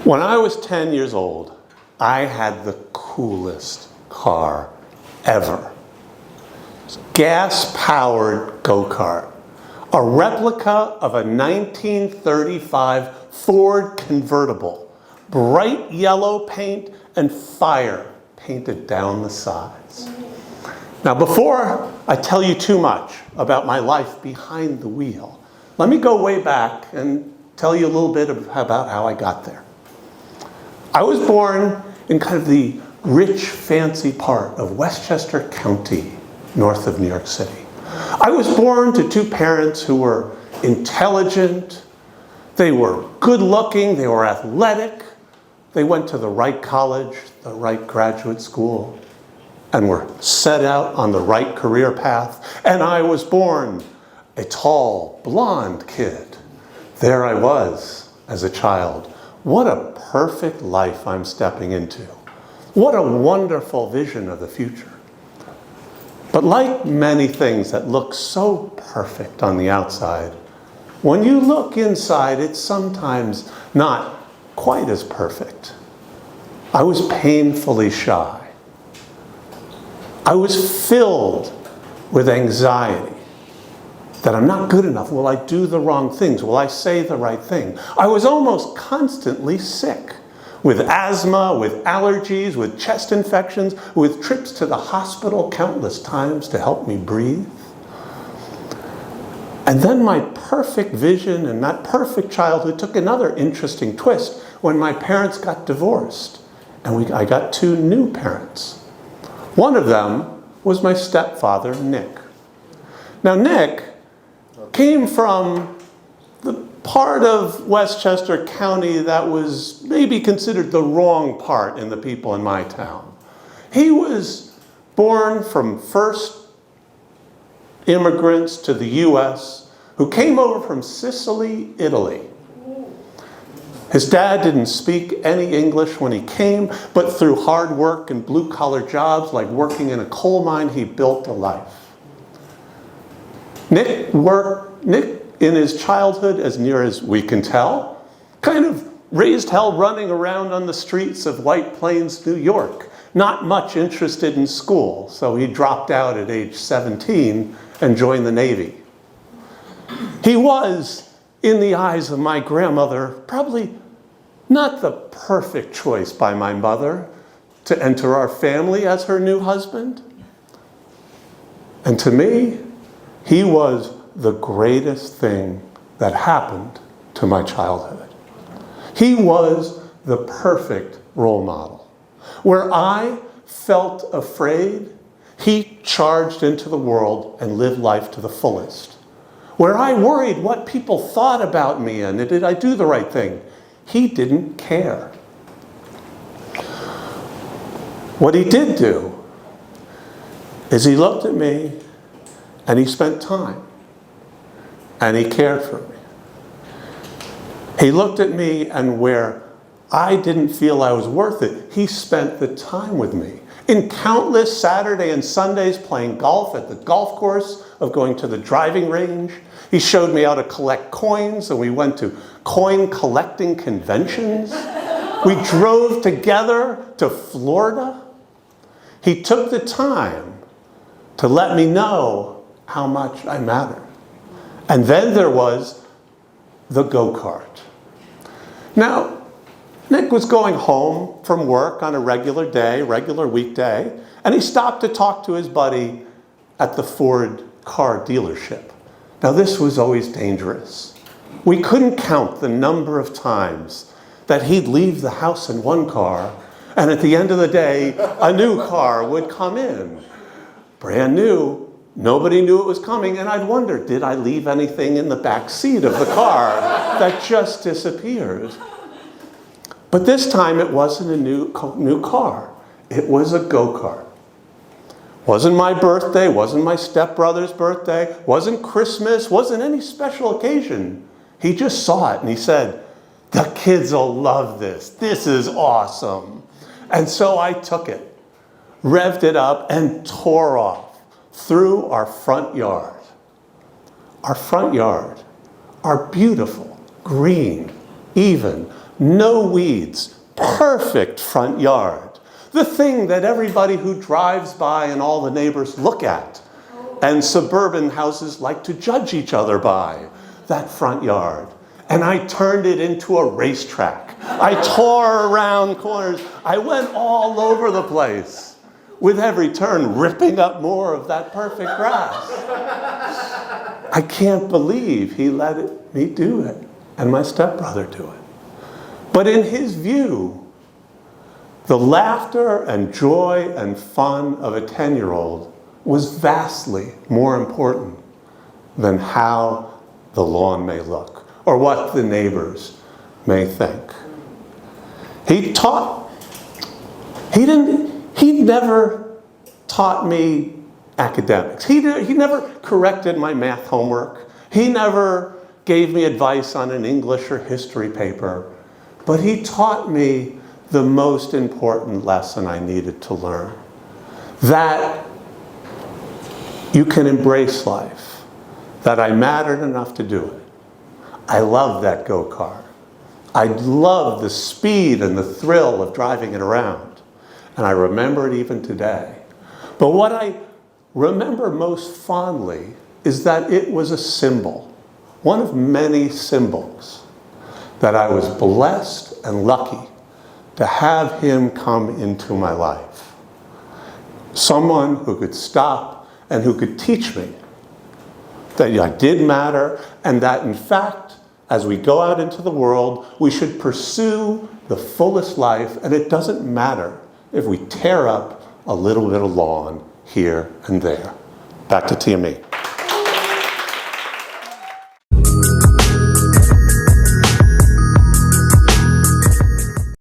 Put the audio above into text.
When I was 10 years old, I had the coolest car ever. Gas-powered go-kart, a replica of a 1935 Ford Convertible, bright yellow paint and fire painted down the sides. Now, before I tell you too much about my life behind the wheel, let me go way back and tell you a little bit about how I got there. I was born in kind of the rich, fancy part of Westchester County, north of New York City. I was born to two parents who were intelligent, they were good-looking, they were athletic, they went to the right college, the right graduate school, and were set out on the right career path. And I was born a tall, blonde kid. There I was as a child. What a perfect life I'm stepping into. What a wonderful vision of the future. But like many things that look so perfect on the outside, when you look inside, it's sometimes not quite as perfect. I was painfully shy. I was filled with anxiety that I'm not good enough. Will I do the wrong things? Will I say the right thing? I was almost constantly sick, with asthma, with allergies, with chest infections, with trips to the hospital countless times to help me breathe. And then my perfect vision and that perfect childhood took another interesting twist when my parents got divorced and I got two new parents. One of them was my stepfather, Nick. Now, Nick came from the part of Westchester County that was maybe considered the wrong part in the people in my town. He was born from first immigrants to the US who came over from Sicily, Italy. His dad didn't speak any English when he came, but through hard work and blue-collar jobs like working in a coal mine, he built a life. Nick in his childhood, as near as we can tell, kind of raised hell running around on the streets of White Plains, New York. Not much interested in school, so he dropped out at age 17 and joined the Navy. He was, in the eyes of my grandmother, probably not the perfect choice by my mother to enter our family as her new husband. And to me, he was the greatest thing that happened to my childhood. He was the perfect role model. Where I felt afraid, he charged into the world and lived life to the fullest. Where I worried what people thought about me and did I do the right thing, he didn't care. What he did do is he looked at me and he spent time and he cared for me. He looked at me, and where I didn't feel I was worth it, he spent the time with me. In countless Saturday and Sundays playing golf at the golf course, of going to the driving range. He showed me how to collect coins, and we went to coin collecting conventions. We drove together to Florida. He took the time to let me know how much I mattered. And then there was the go-kart. Now, Nick was going home from work on a regular day, regular weekday, and he stopped to talk to his buddy at the Ford car dealership. Now, this was always dangerous. We couldn't count the number of times that he'd leave the house in one car, and at the end of the day, a new car would come in. Brand new. Nobody knew it was coming, and I'd wonder, did I leave anything in the back seat of the car that just disappeared? But this time it wasn't a new car. It was a go-kart. Wasn't my birthday, wasn't my stepbrother's birthday, wasn't Christmas, wasn't any special occasion. He just saw it and he said, the kids will love this. This is awesome. And so I took it, revved it up, and tore off through our front yard. Our front yard, our beautiful, green, even, no weeds, perfect front yard. The thing that everybody who drives by and all the neighbors look at, and suburban houses like to judge each other by, that front yard. And I turned it into a racetrack. I tore around corners. I went all over the place, with every turn ripping up more of that perfect grass. I can't believe he let me do it, and my stepbrother do it. But in his view, the laughter and joy and fun of a 10-year-old was vastly more important than how the lawn may look or what the neighbors may think. He never taught me academics. He never corrected my math homework. He never gave me advice on an English or history paper. But he taught me the most important lesson I needed to learn. That you can embrace life. That I mattered enough to do it. I love that go-kart. I love the speed and the thrill of driving it around. And I remember it even today. But what I remember most fondly is that it was a symbol, one of many symbols, that I was blessed and lucky to have him come into my life. Someone who could stop and who could teach me that I did matter, and that in fact, as we go out into the world, we should pursue the fullest life, and it doesn't matter if we tear up a little bit of lawn here and there. Back to TME.